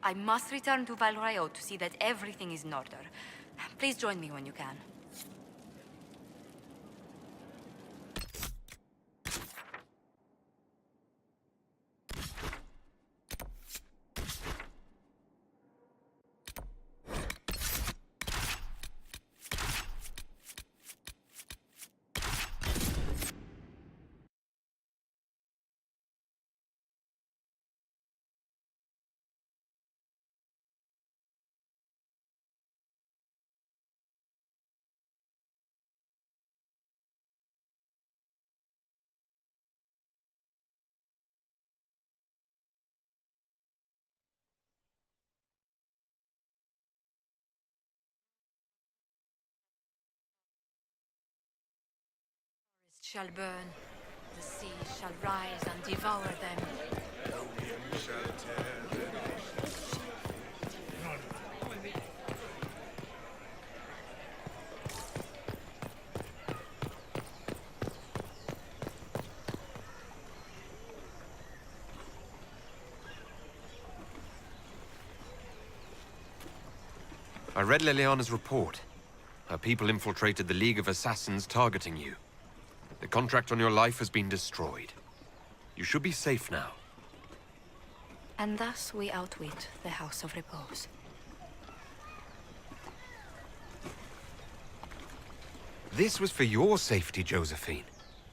I must return to Valrayo to see that everything is in order. Please join me when you can. Shall burn, the sea shall rise and devour them. The wind shall tear them. I read Leliana's report. Her people infiltrated the League of Assassins targeting you. The contract on your life has been destroyed. You should be safe now. And thus we outwit the House of Repose. This was for your safety, Josephine.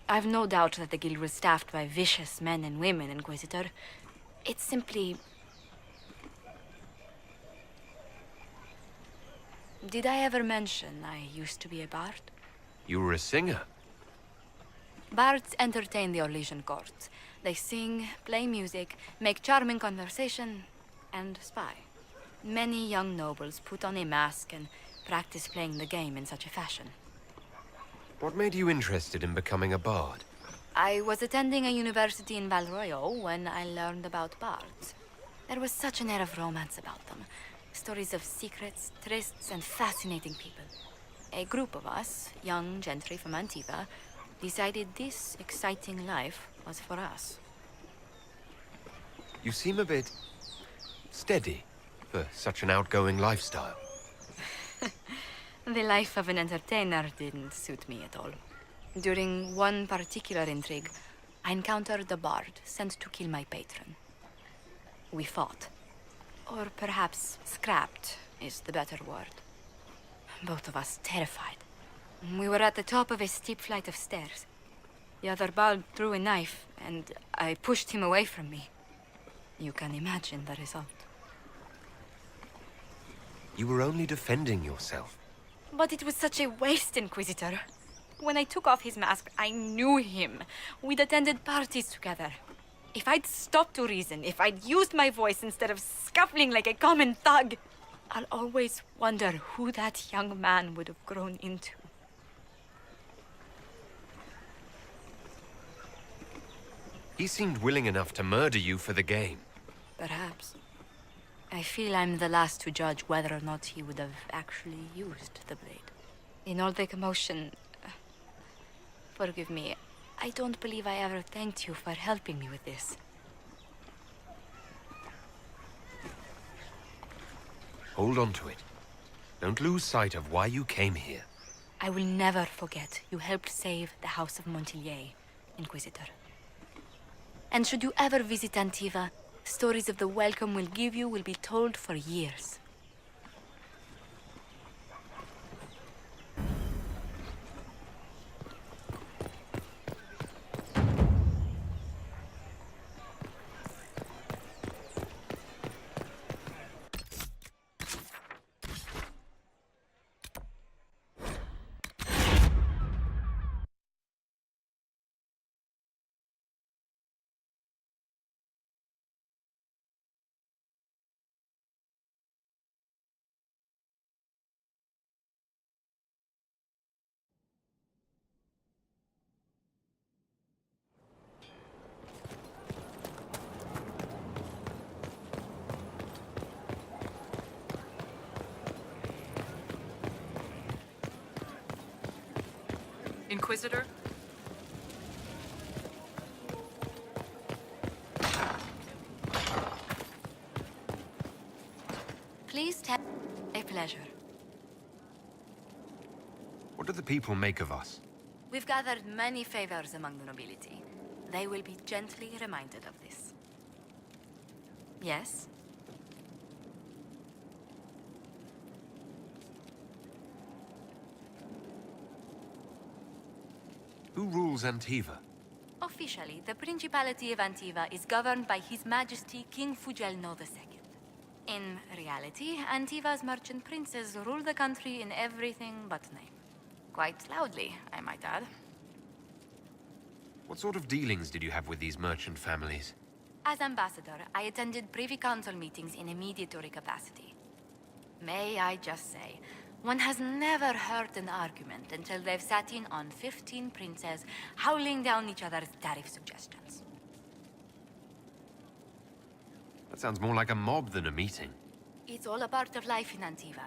I've no doubt that the guild was staffed by vicious men and women, Inquisitor. It's simply... Did I ever mention I used to be a bard? You were a singer. Bards entertain the Orlesian court. They sing, play music, make charming conversation, and spy. Many young nobles put on a mask and practice playing the game in such a fashion. What made you interested in becoming a bard? I was attending a university in Valroyo when I learned about bards. There was such an air of romance about them. Stories of secrets, trysts, and fascinating people. A group of us, young gentry from Antiva, decided this exciting life was for us. You seem a bit... steady for such an outgoing lifestyle. The life of an entertainer didn't suit me at all. During one particular intrigue, I encountered a bard sent to kill my patron. We fought. Or perhaps scrapped is the better word. Both of us terrified. We were at the top of a steep flight of stairs. The other bard threw a knife, and I pushed him away from me. You can imagine the result. You were only defending yourself. But it was such a waste, Inquisitor. When I took off his mask, I knew him. We'd attended parties together. If I'd stopped to reason, if I'd used my voice instead of scuffling like a common thug, I'll always wonder who that young man would have grown into. He seemed willing enough to murder you for the game. Perhaps. I feel I'm the last to judge whether or not he would have actually used the blade. In all the commotion... forgive me, I don't believe I ever thanked you for helping me with this. Hold on to it. Don't lose sight of why you came here. I will never forget you helped save the House of Montilyet, Inquisitor. And should you ever visit Antiva, stories of the welcome we'll give you will be told for years. Inquisitor? pleasure. What do the people make of us? We've gathered many favors among the nobility. They will be gently reminded of this. Yes? Who rules Antiva? Officially, the Principality of Antiva is governed by His Majesty King Fugelno II. In reality, Antiva's merchant princes rule the country in everything but name. Quite loudly, I might add. What sort of dealings did you have with these merchant families? As ambassador, I attended Privy Council meetings in a mediatory capacity. May I just say, one has never heard an argument until they've sat in on 15 princes howling down each other's tariff suggestions. That sounds more like a mob than a meeting. It's all a part of life in Antiva.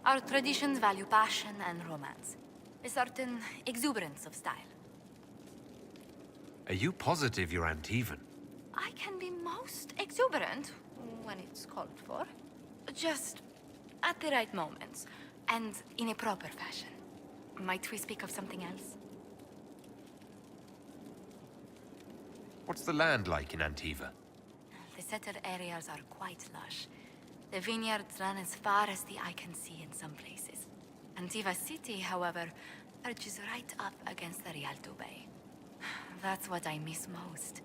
Our traditions value passion and romance. A certain exuberance of style. Are you positive you're Antivan? I can be most exuberant when it's called for. Just at the right moments, and in a proper fashion. Might we speak of something else? What's the land like in Antiva? The settled areas are quite lush. The vineyards run as far as the eye can see in some places. Antiva City, however, perches right up against the Rialto Bay. That's what I miss most.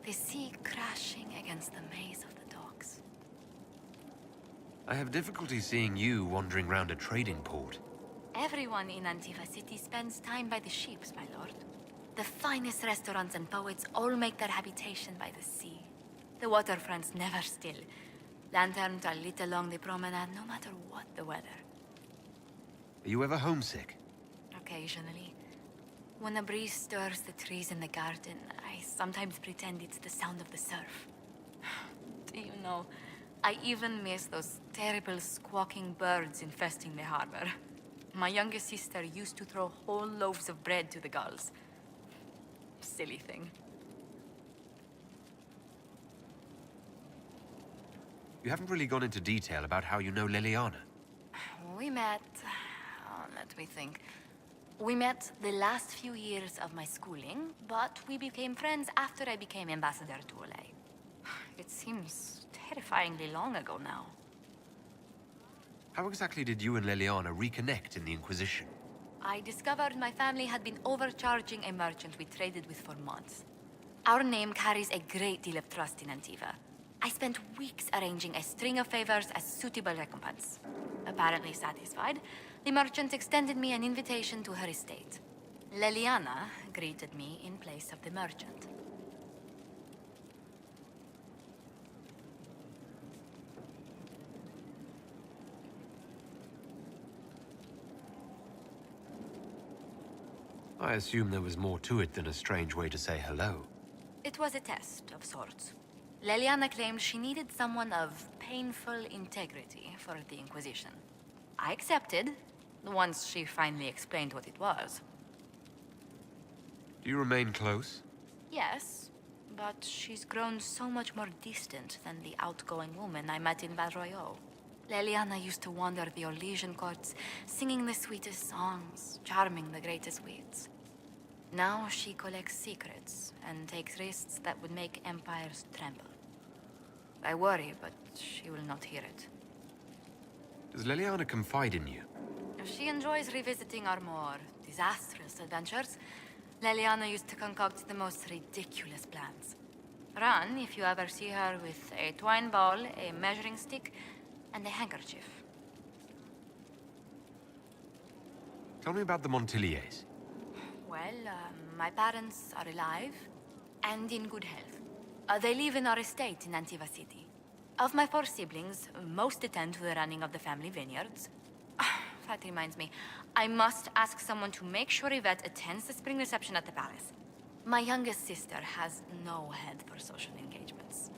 The sea crashing against the maze of the docks. I have difficulty seeing you wandering around a trading port. Everyone in Antiva City spends time by the ships, my lord. The finest restaurants and poets all make their habitation by the sea. The waterfront's never still. Lanterns are lit along the promenade no matter what the weather. Are you ever homesick? Occasionally. When a breeze stirs the trees in the garden, I sometimes pretend it's the sound of the surf. Do you know, I even miss those terrible squawking birds infesting the harbor. My youngest sister used to throw whole loaves of bread to the gulls. Silly thing. You haven't really gone into detail about how you know Liliana. We met... let me think. We met the last few years of my schooling, but we became friends after I became ambassador to Olay. It seems terrifyingly long ago now. How exactly did you and Liliana reconnect in the Inquisition? I discovered my family had been overcharging a merchant we traded with for months. Our name carries a great deal of trust in Antiva. I spent weeks arranging a string of favors as suitable recompense. Apparently satisfied, the merchant extended me an invitation to her estate. Liliana greeted me in place of the merchant. I assume there was more to it than a strange way to say hello. It was a test of sorts. Liliana claimed she needed someone of painful integrity for the Inquisition. I accepted, once she finally explained what it was. Do you remain close? Yes, but she's grown so much more distant than the outgoing woman I met in Val Royeaux. Liliana used to wander the Orlesian courts, singing the sweetest songs, charming the greatest wits. Now she collects secrets and takes risks that would make empires tremble. I worry, but she will not hear it. Does Liliana confide in you? She enjoys revisiting our more disastrous adventures. Liliana used to concoct the most ridiculous plans. Run if you ever see her with a twine ball, a measuring stick, and a handkerchief. Tell me about the Montiliers. Well, my parents are alive and in good health. They live in our estate in Antiva City. Of my 4 siblings, most attend to the running of the family vineyards. That reminds me, I must ask someone to make sure Yvette attends the spring reception at the palace. My youngest sister has no head for social engagements.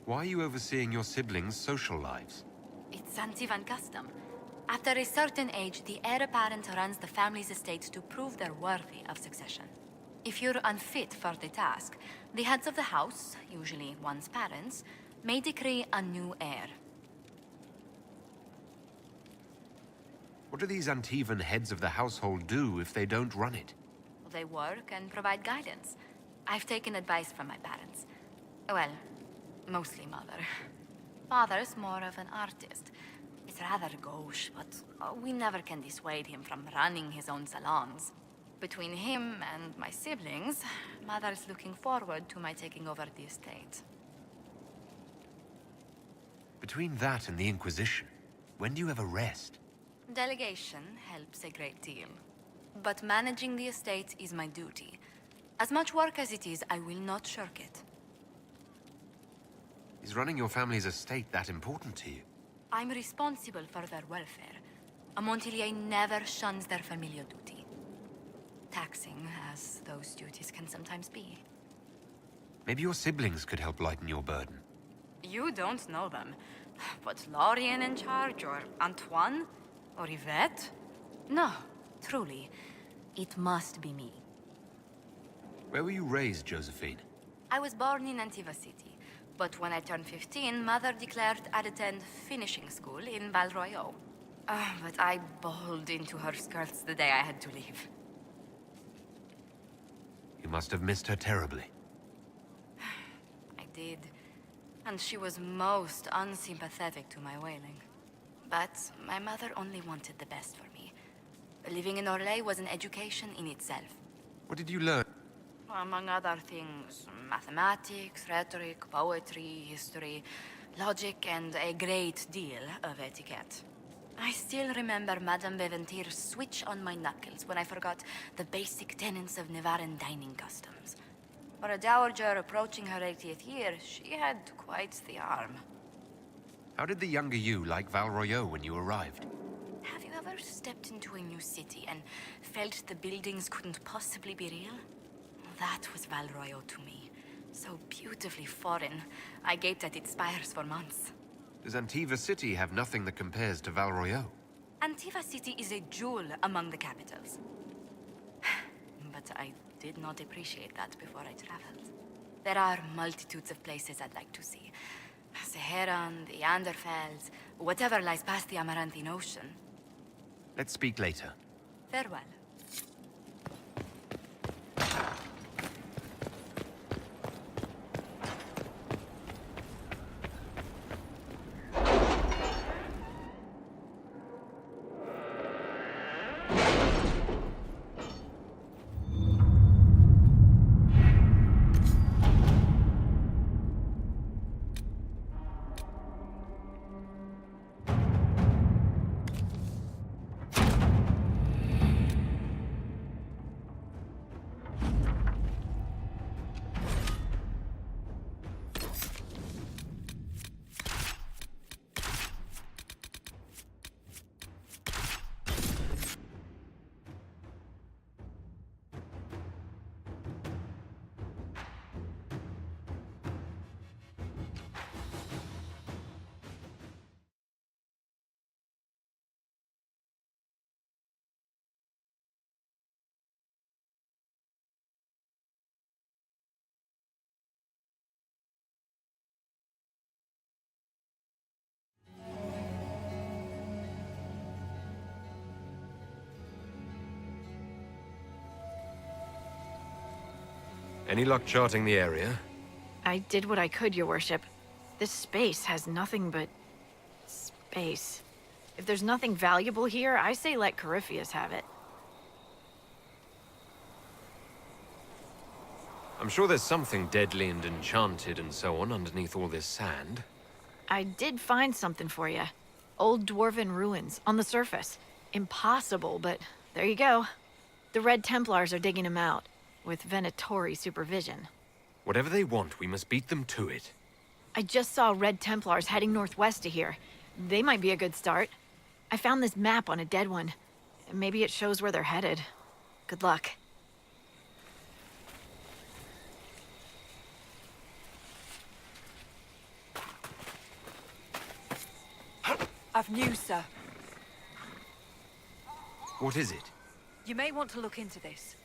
Why are you overseeing your siblings' social lives? It's Antivan custom. After a certain age, the heir apparent runs the family's estate to prove they're worthy of succession. If you're unfit for the task, the heads of the house, usually one's parents, may decree a new heir. What do these Antivan heads of the household do if they don't run it? They work and provide guidance. I've taken advice from my parents. Well, mostly mother. Father's more of an artist. It's rather gauche, but we never can dissuade him from running his own salons. Between him and my siblings, mother's looking forward to my taking over the estate. Between that and the Inquisition, when do you ever rest? Delegation helps a great deal. But managing the estate is my duty. As much work as it is, I will not shirk it. Is running your family's estate that important to you? I'm responsible for their welfare. A Montilier never shuns their familial duty. Taxing as those duties can sometimes be. Maybe your siblings could help lighten your burden. You don't know them. But Lorien in charge, or Antoine, or Yvette? No, truly. It must be me. Where were you raised, Josephine? I was born in Antiva City, but when I turned 15, Mother declared I'd attend finishing school in Val Royeaux. But I bowled into her skirts the day I had to leave. You must have missed her terribly. I did. And she was most unsympathetic to my wailing. But my mother only wanted the best for me. Living in Orlais was an education in itself. What did you learn? Among other things, mathematics, rhetoric, poetry, history, logic, and a great deal of etiquette. I still remember Madame Beventir's switch on my knuckles when I forgot the basic tenets of Nevaran dining customs. For a dowager approaching her 80th year, she had quite the arm. How did the younger you like Val Royeaux when you arrived? Have you ever stepped into a new city and felt the buildings couldn't possibly be real? That was Val Royeaux to me. So beautifully foreign, I gaped at its spires for months. Does Antiva City have nothing that compares to Val Royeaux? Antiva City is a jewel among the capitals. But I did not appreciate that before I traveled. There are multitudes of places I'd like to see. Seheran, the Anderfells, whatever lies past the Amarantine Ocean. Let's speak later. Farewell. Any luck charting the area? I did what I could, your worship. This space has nothing but space. If there's nothing valuable here, I say let Corypheus have it. I'm sure there's something deadly and enchanted and so on underneath all this sand. I did find something for you. Old dwarven ruins, on the surface. Impossible, but there you go. The Red Templars are digging them out, with Venatori supervision. Whatever they want, we must beat them to it. I just saw Red Templars heading northwest to here. They might be a good start. I found this map on a dead one. Maybe it shows where they're headed. Good luck. I've news, sir. What is it? You may want to look into this.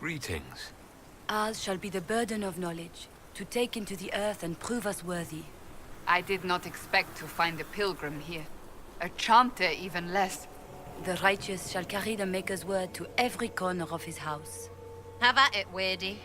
Greetings. Ours shall be the burden of knowledge, to take into the earth and prove us worthy. I did not expect to find a pilgrim here. A chanter, even less. The righteous shall carry the Maker's word to every corner of his house. Have at it, Weirdy.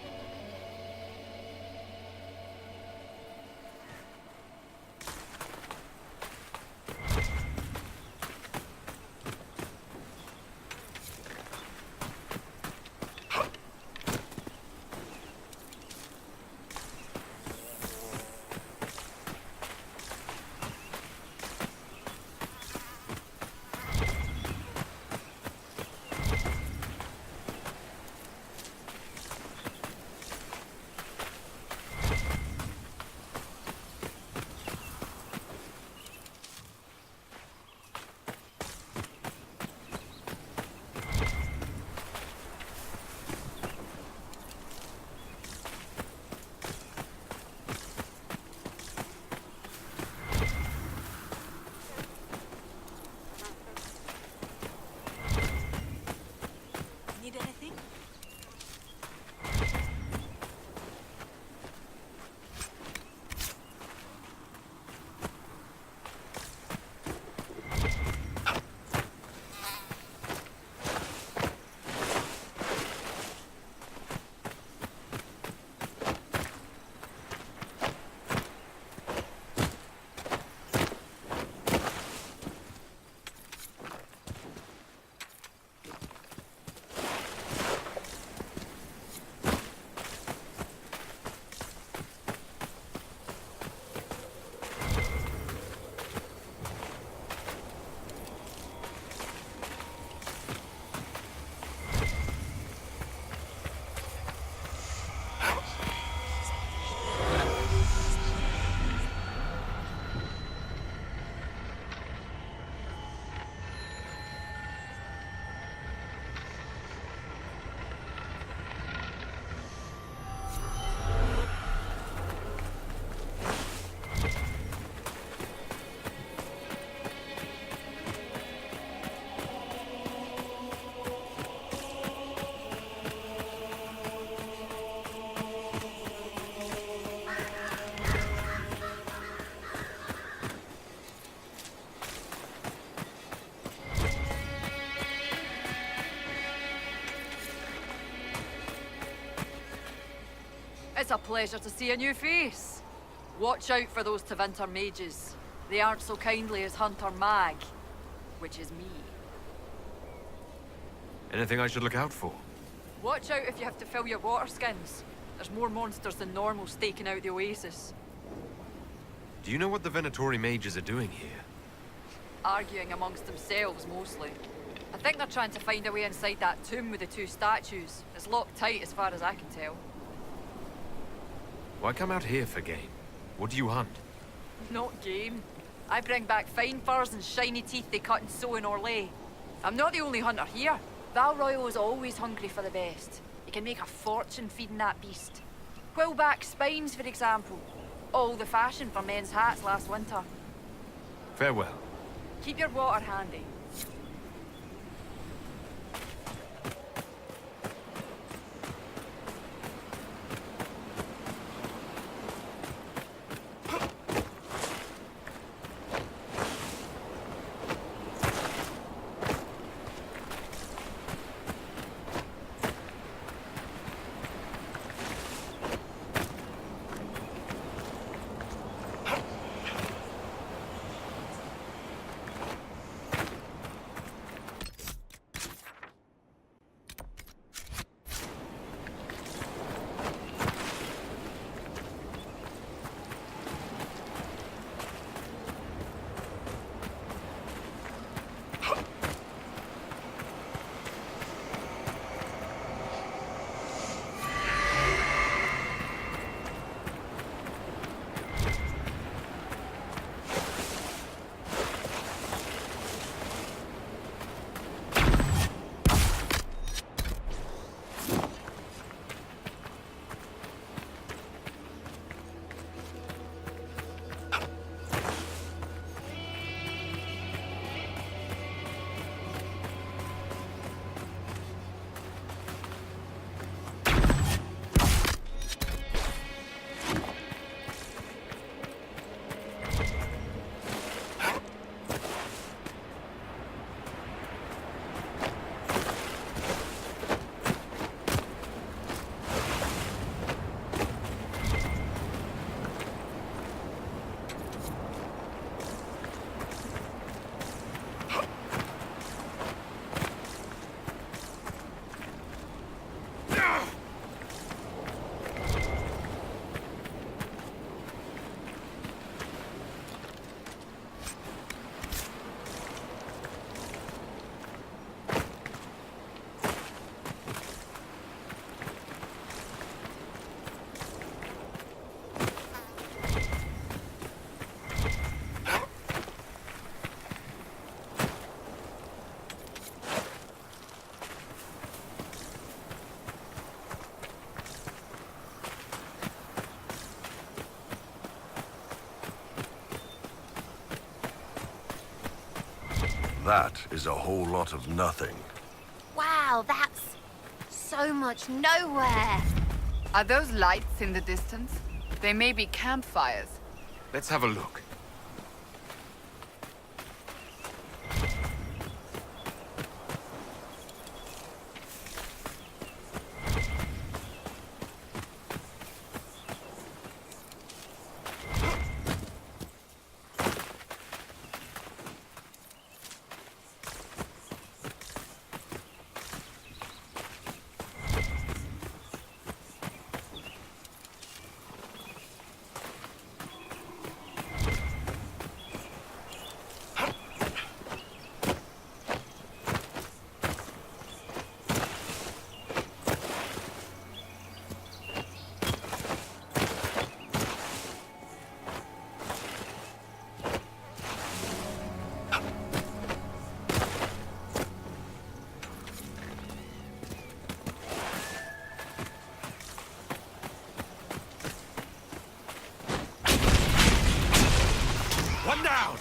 Need anything? It's a pleasure to see a new face. Watch out for those Tevinter mages. They aren't so kindly as Hunter Mag, which is me. Anything I should look out for? Watch out if you have to fill your water skins. There's more monsters than normal staking out the oasis. Do you know what the Venatori mages are doing here? Arguing amongst themselves, mostly. I think they're trying to find a way inside that tomb with the two statues. It's locked tight as far as I can tell. Why come out here for game? What do you hunt? Not game. I bring back fine furs and shiny teeth they cut and sew in Orlais. I'm not the only hunter here. Val Royal is always hungry for the best. You can make a fortune feeding that beast. Quillback spines, for example. All the fashion for men's hats last winter. Farewell. Keep your water handy. That is a whole lot of nothing. Wow, that's so much nowhere. Are those lights in the distance? They may be campfires. Let's have a look. One down!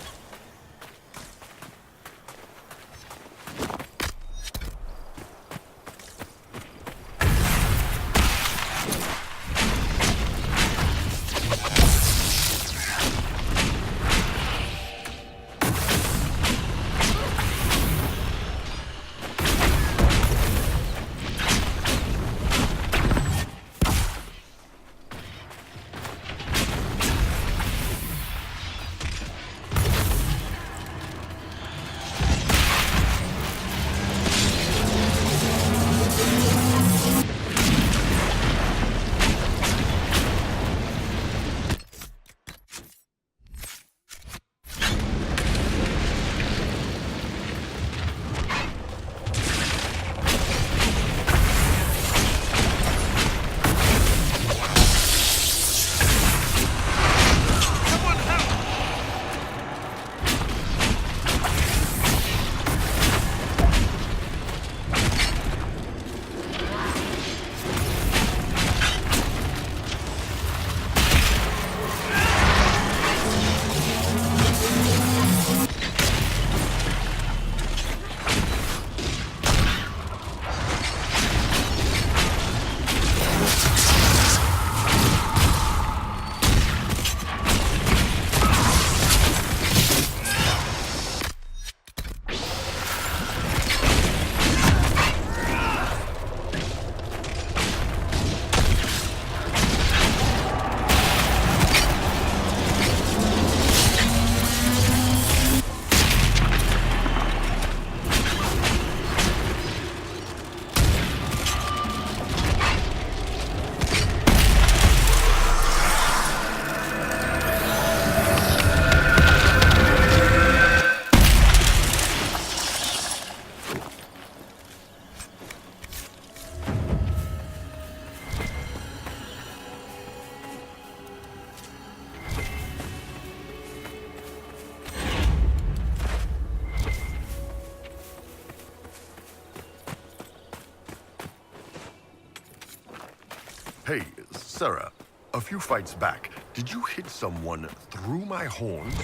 Hey, Sarah, a few fights back, did you hit someone through my horns?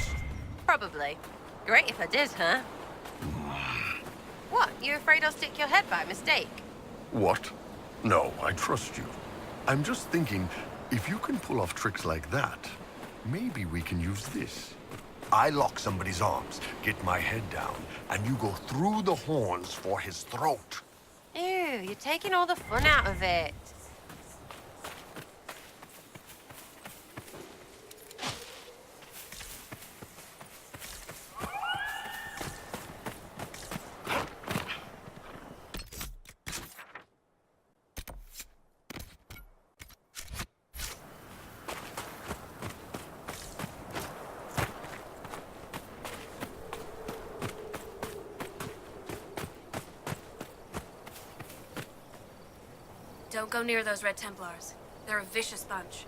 Probably. Great if I did, huh? What? You afraid I'll stick your head by mistake? What? No, I trust you. I'm just thinking, if you can pull off tricks like that, maybe we can use this. I lock somebody's arms, get my head down, and you go through the horns for his throat. Ew, you're taking all the fun out of it. Don't go near those Red Templars. They're a vicious bunch.